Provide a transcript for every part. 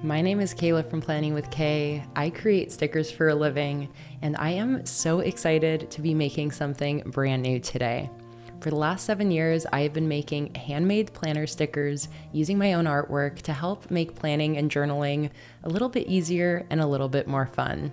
My name is Kayla from Planning with Kay. I create stickers for a living, and I am so excited to be making something brand new today. For the last 7 years, I have been making handmade planner stickers using my own artwork to help make planning and journaling a little bit easier and a little bit more fun.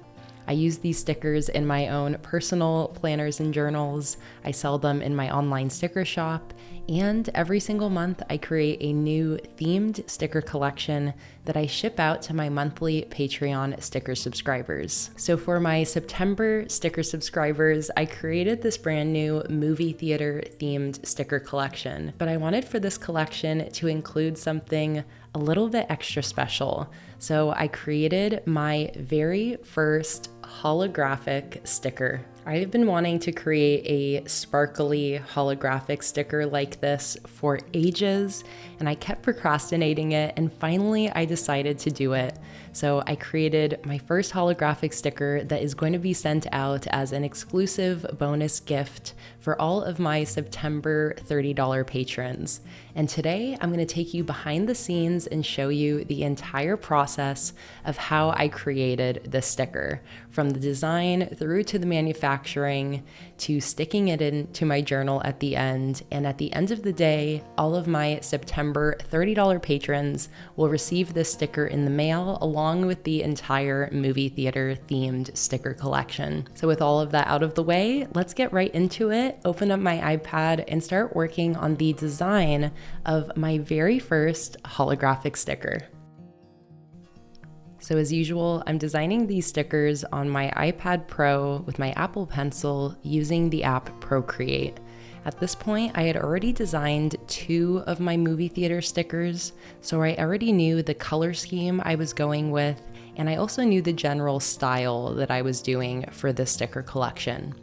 I use these stickers in my own personal planners and journals. I sell them in my online sticker shop, and every single month I create a new themed sticker collection that I ship out to my monthly Patreon sticker subscribers. So for my September sticker subscribers, I created this brand new movie theater themed sticker collection, but I wanted for this collection to include something a little bit extra special. So I created my very first holographic sticker. I have been wanting to create a sparkly holographic sticker like this for ages, and I kept procrastinating it, and finally I decided to do it. So I created my first holographic sticker that is going to be sent out as an exclusive bonus gift for all of my September $30 patrons. And today I'm going to take you behind the scenes and show you the entire process of how I created this sticker, from the design through to the manufacturing to sticking it into my journal at the end. And at the end of the day, all of my September $30 patrons will receive this sticker in the mail along with the entire movie theater themed sticker collection. So with all of that out of the way, let's get right into it, open up my iPad and start working on the design of my very first holographic sticker. So as usual, I'm designing these stickers on my iPad Pro with my Apple Pencil using the app Procreate. At this point, I had already designed 2 of my movie theater stickers, so I already knew the color scheme I was going with, and I also knew the general style that I was doing for this sticker collection.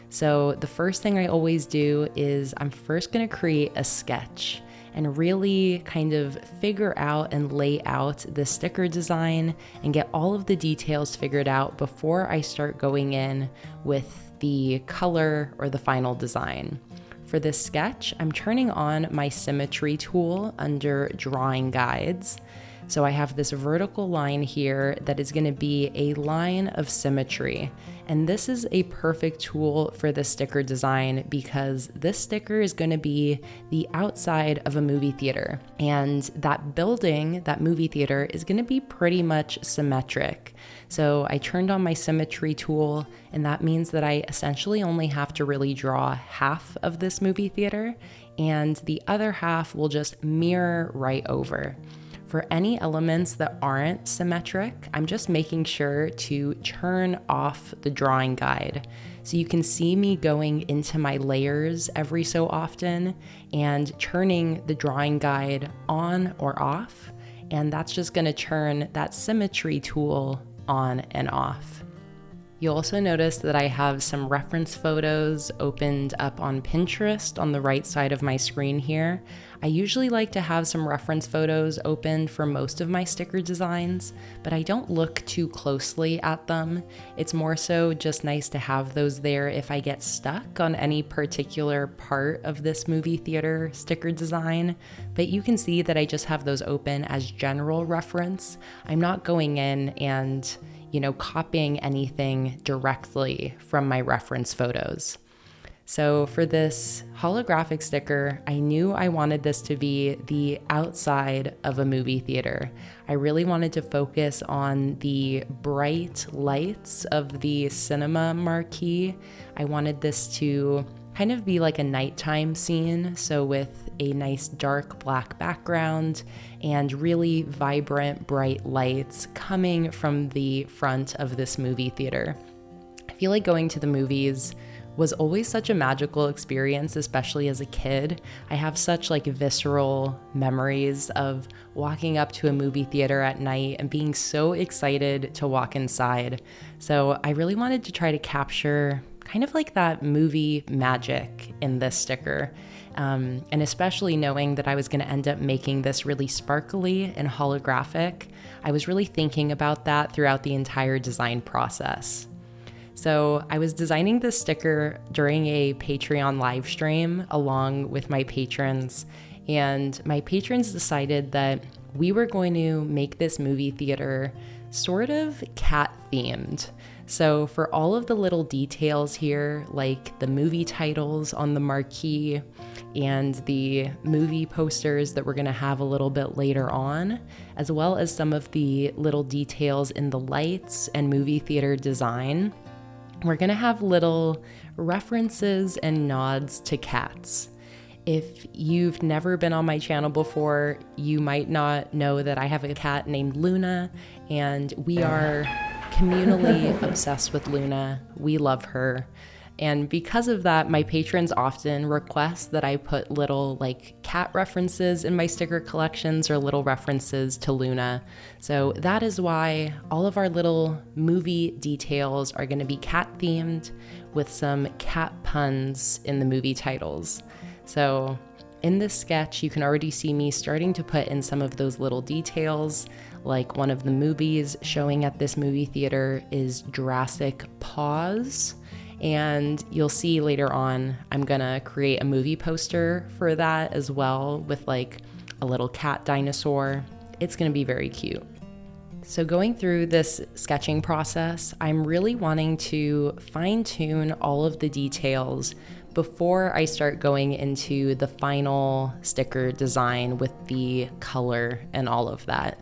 So the first thing I always do is I'm first going to create a sketch and really kind of figure out and lay out the sticker design and get all of the details figured out before I start going in with the color or the final design. For this sketch, I'm turning on my symmetry tool under drawing guides. So I have this vertical line here that is going to be a line of symmetry. And this is a perfect tool for the sticker design because this sticker is going to be the outside of a movie theater. And that building, that movie theater, is going to be pretty much symmetric. So I turned on my symmetry tool, and that means that I essentially only have to really draw half of this movie theater, and the other half will just mirror right over. For any elements that aren't symmetric, I'm just making sure to turn off the drawing guide. So you can see me going into my layers every so often and turning the drawing guide on or off, and that's just going to turn that symmetry tool on and off. You'll also notice that I have some reference photos opened up on Pinterest on the right side of my screen here. I usually like to have some reference photos opened for most of my sticker designs, but I don't look too closely at them. It's more so just nice to have those there if I get stuck on any particular part of this movie theater sticker design. But you can see that I just have those open as general reference. I'm not going in and copying anything directly from my reference photos. So for this holographic sticker, I knew I wanted this to be the outside of a movie theater. I really wanted to focus on the bright lights of the cinema marquee. I wanted this to kind of be like a nighttime scene, so with a nice dark black background and really vibrant bright lights coming from the front of this movie theater. I feel like going to the movies was always such a magical experience, especially as a kid. I have such visceral memories of walking up to a movie theater at night and being so excited to walk inside. So I really wanted to try to capture kind of like that movie magic in this sticker. And especially knowing that I was going to end up making this really sparkly and holographic, I was really thinking about that throughout the entire design process. So I was designing this sticker during a Patreon live stream along with my patrons, and my patrons decided that we were going to make this movie theater sort of cat themed. So for all of the little details here, like the movie titles on the marquee and the movie posters that we're going to have a little bit later on, as well as some of the little details in the lights and movie theater design, we're going to have little references and nods to cats. If you've never been on my channel before, you might not know that I have a cat named Luna, and we are communally obsessed with Luna. We love her. And because of that, my patrons often request that I put little like cat references in my sticker collections or little references to Luna. So that is why all of our little movie details are going to be cat themed with some cat puns in the movie titles. So in this sketch, you can already see me starting to put in some of those little details, like one of the movies showing at this movie theater is Jurassic Pause. And you'll see later on, I'm gonna create a movie poster for that as well with like a little cat dinosaur. It's gonna be very cute. So going through this sketching process, I'm really wanting to fine tune all of the details before I start going into the final sticker design with the color and all of that.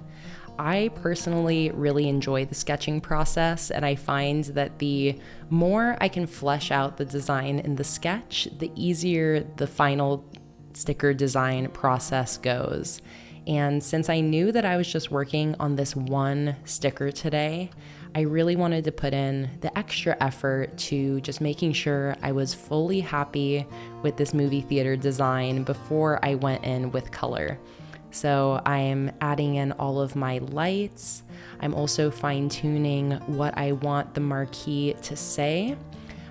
I personally really enjoy the sketching process, and I find that the more I can flesh out the design in the sketch, the easier the final sticker design process goes. And since I knew that I was just working on this one sticker today, I really wanted to put in the extra effort to just making sure I was fully happy with this movie theater design before I went in with color. So I'm adding in all of my lights. I'm also fine-tuning what I want the marquee to say.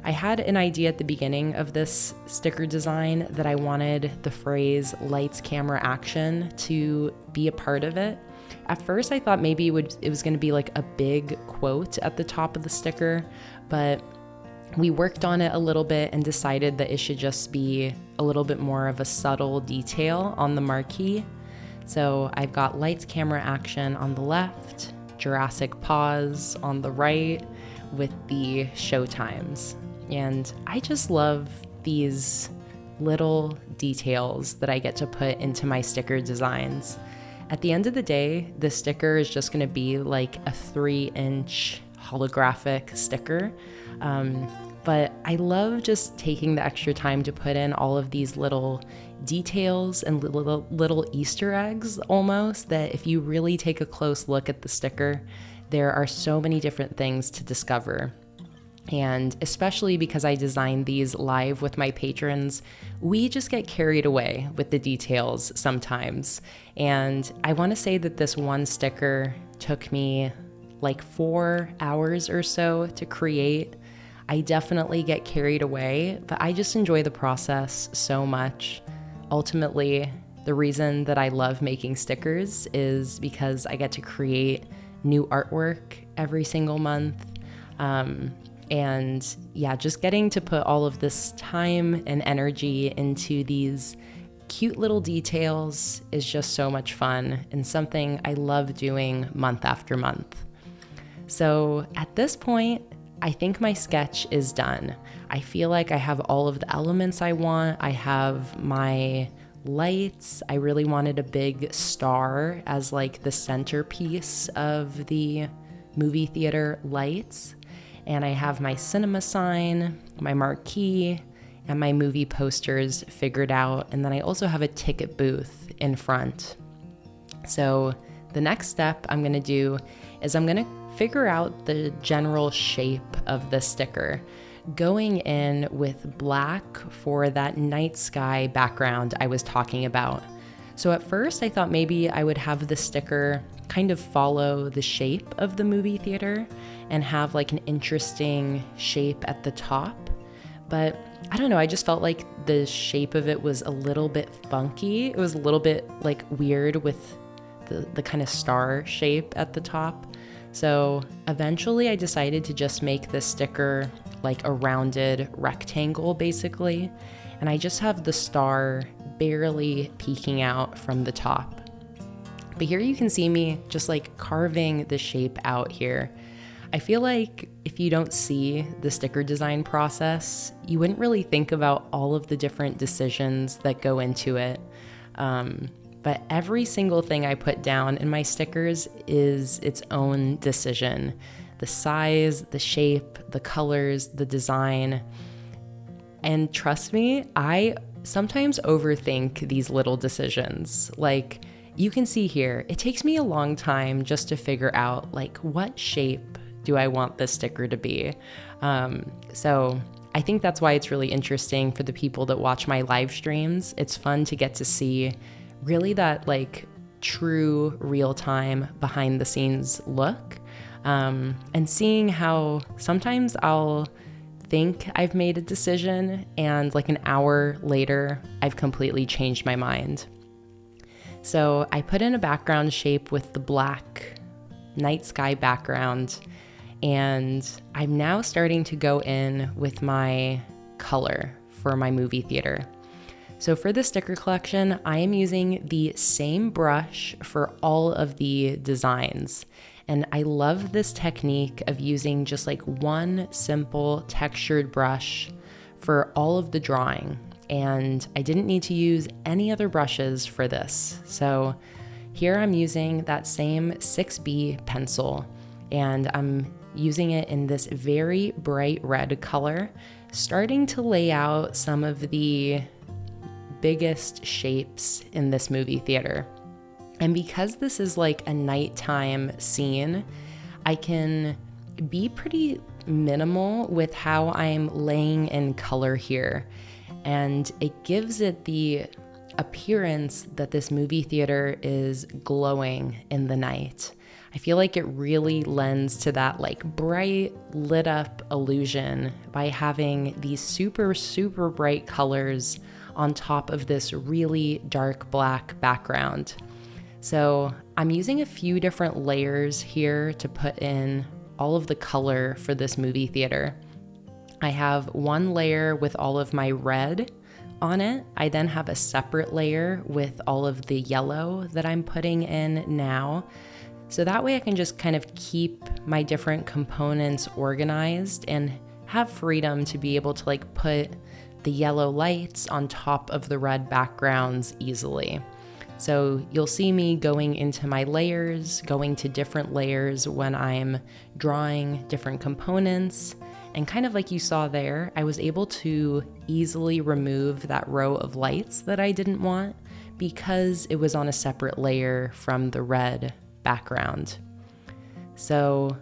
I had an idea at the beginning of this sticker design that I wanted the phrase lights, camera, action to be a part of it. At first I thought maybe it was going to be like a big quote at the top of the sticker, but we worked on it a little bit and decided that it should just be a little bit more of a subtle detail on the marquee. So I've got lights, camera, action on the left, Jurassic Pause on the right with the show times. And I just love these little details that I get to put into my sticker designs. At the end of the day, the sticker is just gonna be like a 3-inch holographic sticker. But I love just taking the extra time to put in all of these little details and little Easter eggs almost, that if you really take a close look at the sticker, there are so many different things to discover. And especially because I designed these live with my patrons, we just get carried away with the details sometimes. And I want to say that this one sticker took me like 4 hours or so to create. I definitely get carried away, but I just enjoy the process so much. Ultimately, the reason that I love making stickers is because I get to create new artwork every single month. And yeah, just getting to put all of this time and energy into these cute little details is just so much fun and something I love doing month after month. So at this point, I think my sketch is done. I feel like I have all of the elements I want. I have my lights. I really wanted a big star as like the centerpiece of the movie theater lights. And I have my cinema sign, my marquee, and my movie posters figured out. And then I also have a ticket booth in front. So the next step I'm gonna do is I'm gonna figure out the general shape of the sticker, going in with black for that night sky background I was talking about. So at first I thought maybe I would have the sticker kind of follow the shape of the movie theater and have like an interesting shape at the top. But I don't know, I just felt like the shape of it was a little bit funky. It was a little bit like weird with the kind of star shape at the top. So eventually I decided to just make this sticker like a rounded rectangle basically. And I just have the star barely peeking out from the top. But here you can see me just like carving the shape out here. I feel like if you don't see the sticker design process, you wouldn't really think about all of the different decisions that go into it. But every single thing I put down in my stickers is its own decision. The size, the shape, the colors, the design. And trust me, I sometimes overthink these little decisions. Like you can see here, it takes me a long time just to figure out like what shape do I want this sticker to be. So I think that's why it's really interesting for the people that watch my live streams. It's fun to get to see really that like true real-time behind the scenes look, and seeing how sometimes I'll think I've made a decision and like an hour later I've completely changed my mind. So I put in a background shape with the black night sky background, and I'm now starting to go in with my color for my movie theater. So for the sticker collection, I am using the same brush for all of the designs. And I love this technique of using just like one simple textured brush for all of the drawing. And I didn't need to use any other brushes for this. So here I'm using that same 6B pencil, and I'm using it in this very bright red color, starting to lay out some of the biggest shapes in this movie theater. And because this is like a nighttime scene, I can be pretty minimal with how I'm laying in color here. And it gives it the appearance that this movie theater is glowing in the night. I feel like it really lends to that like bright lit up illusion by having these super, super bright colors on top of this really dark black background. So I'm using a few different layers here to put in all of the color for this movie theater. I have one layer with all of my red on it. I then have a separate layer with all of the yellow that I'm putting in now. So that way I can just kind of keep my different components organized and have freedom to be able to like put the yellow lights on top of the red backgrounds easily. So you'll see me going into my layers, going to different layers when I'm drawing different components. And kind of like you saw there, I was able to easily remove that row of lights that I didn't want because it was on a separate layer from the red background. So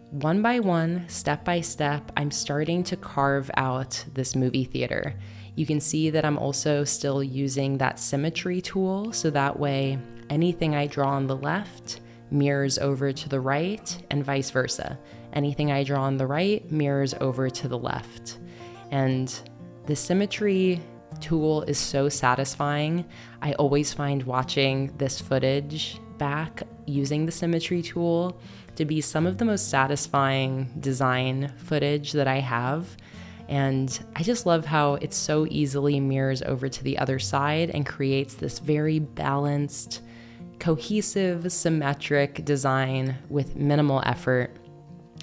one by one, step by step, I'm starting to carve out this movie theater. You can see that I'm also still using that symmetry tool, so that way anything I draw on the left mirrors over to the right and vice versa. Anything I draw on the right mirrors over to the left. And the symmetry tool is so satisfying. I always find watching this footage back using the symmetry tool to be some of the most satisfying design footage that I have. And I just love how it so easily mirrors over to the other side and creates this very balanced, cohesive, symmetric design with minimal effort.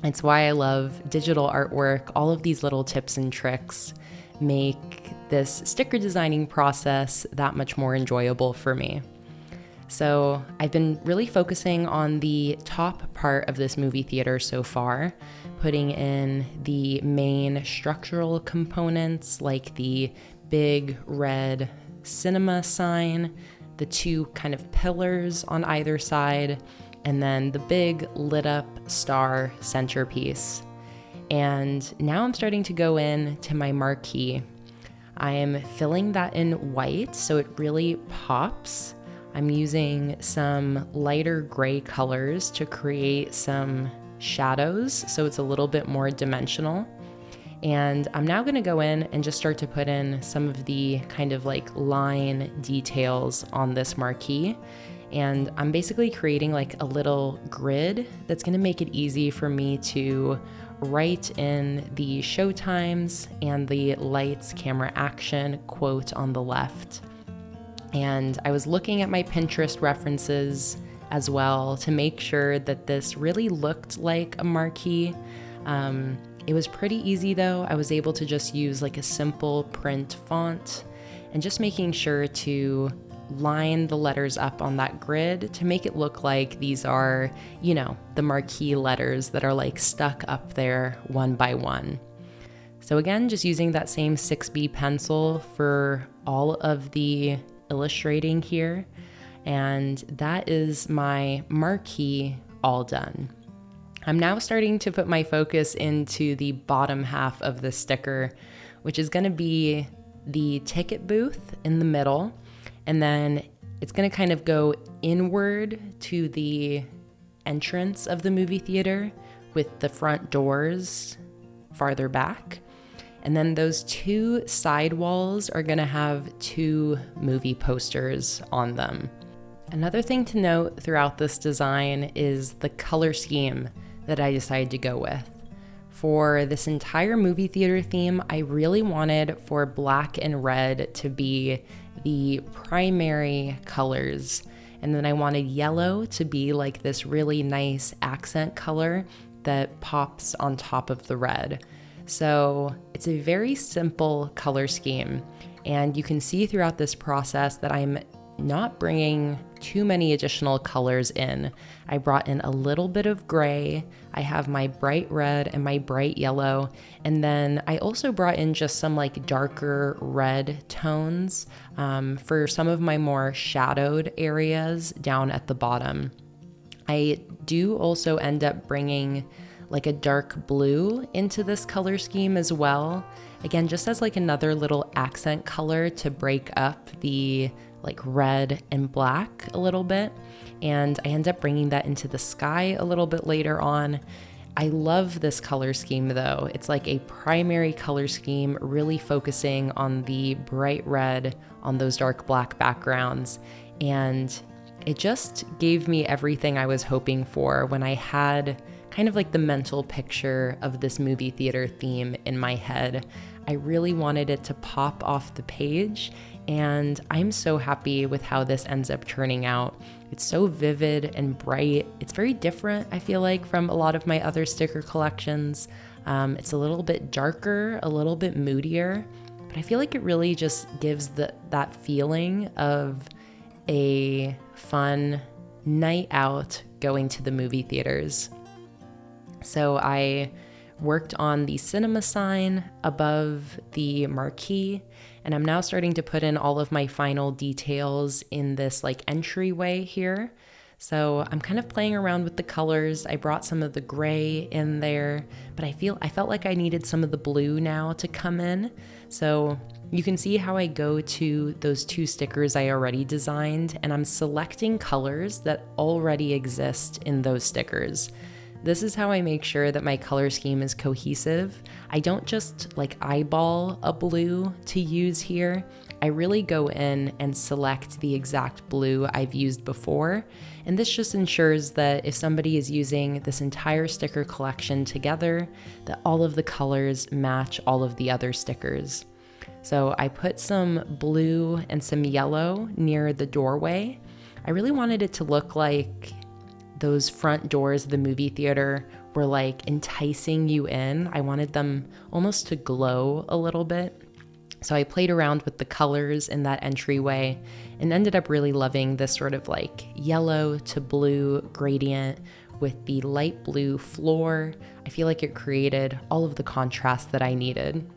It's why I love digital artwork. All of these little tips and tricks make this sticker designing process that much more enjoyable for me. So I've been really focusing on the top part of this movie theater so far, putting in the main structural components like the big red cinema sign, the two kind of pillars on either side, and then the big lit up star centerpiece. And now I'm starting to go in to my marquee. I am filling that in white so it really pops. I'm using some lighter gray colors to create some shadows so it's a little bit more dimensional. And I'm now going to go in and just start to put in some of the kind of like line details on this marquee. And I'm basically creating like a little grid that's going to make it easy for me to write in the show times and the lights, camera, action quote on the left. And I was looking at my Pinterest references as well to make sure that this really looked like a marquee. It was pretty easy though. I was able to just use like a simple print font and just making sure to line the letters up on that grid to make it look like these are, you know, the marquee letters that are like stuck up there one by one. So again, just using that same 6B pencil for all of the illustrating here. And that is my marquee all done. I'm now starting to put my focus into the bottom half of the sticker, which is going to be the ticket booth in the middle. And then it's going to kind of go inward to the entrance of the movie theater with the front doors farther back. And then those two side walls are going to have two movie posters on them. Another thing to note throughout this design is the color scheme that I decided to go with. For this entire movie theater theme, I really wanted for black and red to be the primary colors. And then I wanted yellow to be like this really nice accent color that pops on top of the red. So it's a very simple color scheme. And you can see throughout this process that I'm not bringing too many additional colors in. I brought in a little bit of gray. I have my bright red and my bright yellow. And then I also brought in just some like darker red tones for some of my more shadowed areas down at the bottom. I do also end up bringing like a dark blue into this color scheme as well. Again, just as like another little accent color to break up the like red and black a little bit. And I end up bringing that into the sky a little bit later on. I love this color scheme though. It's like a primary color scheme, really focusing on the bright red on those dark black backgrounds. And it just gave me everything I was hoping for when I had kind of like the mental picture of this movie theater theme in my head. I really wanted it to pop off the page, and I'm so happy with how this ends up turning out. It's so vivid and bright. It's very different, I feel like, from a lot of my other sticker collections. It's a little bit darker, a little bit moodier, but I feel like it really just gives that feeling of a fun night out going to the movie theaters. So I worked on the cinema sign above the marquee, and I'm now starting to put in all of my final details in this like entryway here. So I'm kind of playing around with the colors. I brought some of the gray in there, but I felt like I needed some of the blue now to come in. So you can see how I go to those two stickers I already designed, and I'm selecting colors that already exist in those stickers. This is how I make sure that my color scheme is cohesive. I don't just like eyeball a blue to use here. I really go in and select the exact blue I've used before. And this just ensures that if somebody is using this entire sticker collection together, that all of the colors match all of the other stickers. So I put some blue and some yellow near the doorway. I really wanted it to look like those front doors of the movie theater were like enticing you in. I wanted them almost to glow a little bit. So I played around with the colors in that entryway and ended up really loving this sort of like yellow to blue gradient with the light blue floor. I feel like it created all of the contrast that I needed.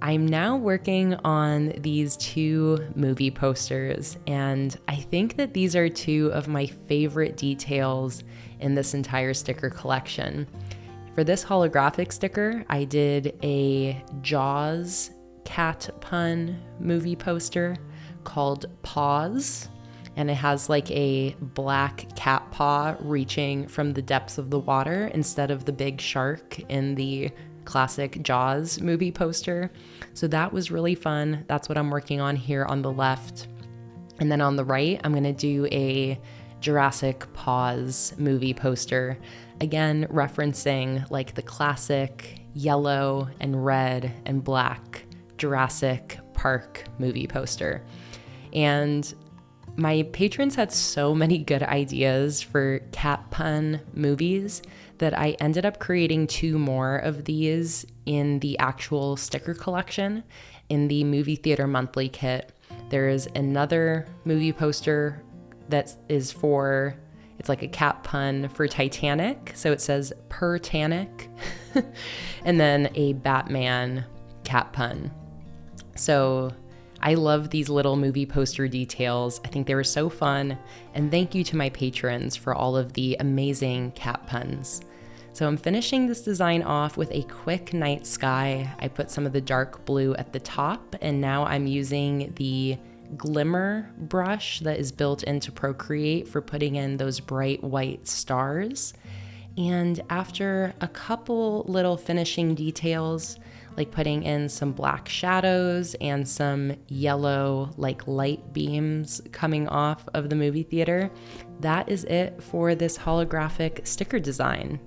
I'm now working on these two movie posters, and I think that these are two of my favorite details in this entire sticker collection. For this holographic sticker, I did a Jaws cat pun movie poster called Paws, and it has like a black cat paw reaching from the depths of the water instead of the big shark in the classic Jaws movie poster. So that was really fun. That's what I'm working on here on the left. And then on the right, I'm gonna do a Jurassic Paws movie poster. Again, referencing like the classic yellow and red and black Jurassic Park movie poster. And my patrons had so many good ideas for cat pun movies that I ended up creating 2 more of these in the actual sticker collection in the movie theater monthly kit. There is another movie poster that is for, it's like a cat pun for Titanic. So it says per Tanic, and then a Batman cat pun. So I love these little movie poster details. I think they were so fun. And thank you to my patrons for all of the amazing cat puns. So I'm finishing this design off with a quick night sky. I put some of the dark blue at the top, and now I'm using the glimmer brush that is built into Procreate for putting in those bright white stars. And after a couple little finishing details, like putting in some black shadows and some yellow like light beams coming off of the movie theater, that is it for this holographic sticker design.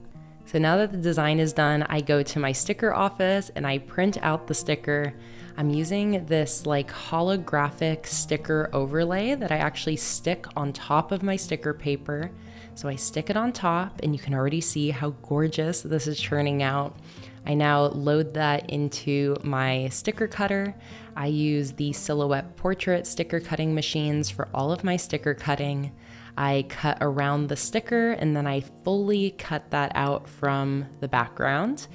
So now that the design is done, I go to my sticker office and I print out the sticker. I'm using this like holographic sticker overlay that I actually stick on top of my sticker paper. So I stick it on top, and you can already see how gorgeous this is turning out. I now load that into my sticker cutter. I use the Silhouette Portrait sticker cutting machines for all of my sticker cutting. I cut around the sticker, and then I fully cut that out from the background.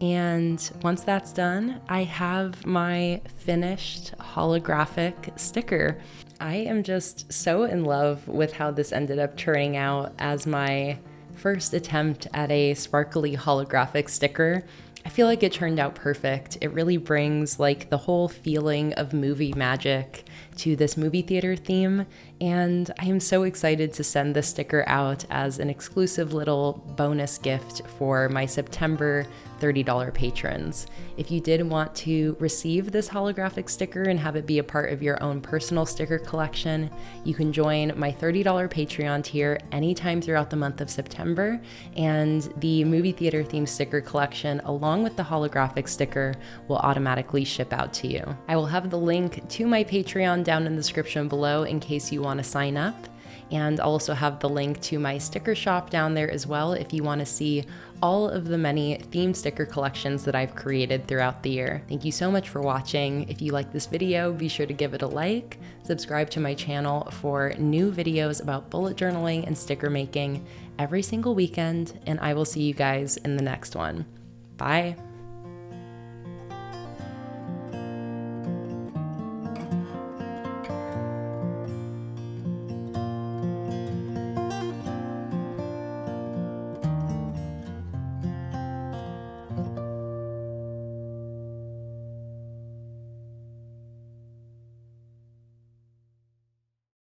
And once that's done, I have my finished holographic sticker. I am just so in love with how this ended up turning out as my first attempt at a sparkly holographic sticker. I feel like it turned out perfect. It really brings like the whole feeling of movie magic to this movie theater theme, and I am so excited to send this sticker out as an exclusive little bonus gift for my September $30 patrons. If you did want to receive this holographic sticker and have it be a part of your own personal sticker collection, you can join my $30 Patreon tier anytime throughout the month of September, and the movie theater themed sticker collection along with the holographic sticker will automatically ship out to you. I will have the link to my Patreon down in the description below in case you want to sign up. And I'll also have the link to my sticker shop down there as well if you want to see all of the many themed sticker collections that I've created throughout the year. Thank you so much for watching. If you like this video, be sure to give it a like, subscribe to my channel for new videos about bullet journaling and sticker making every single weekend, and I will see you guys in the next one. Bye.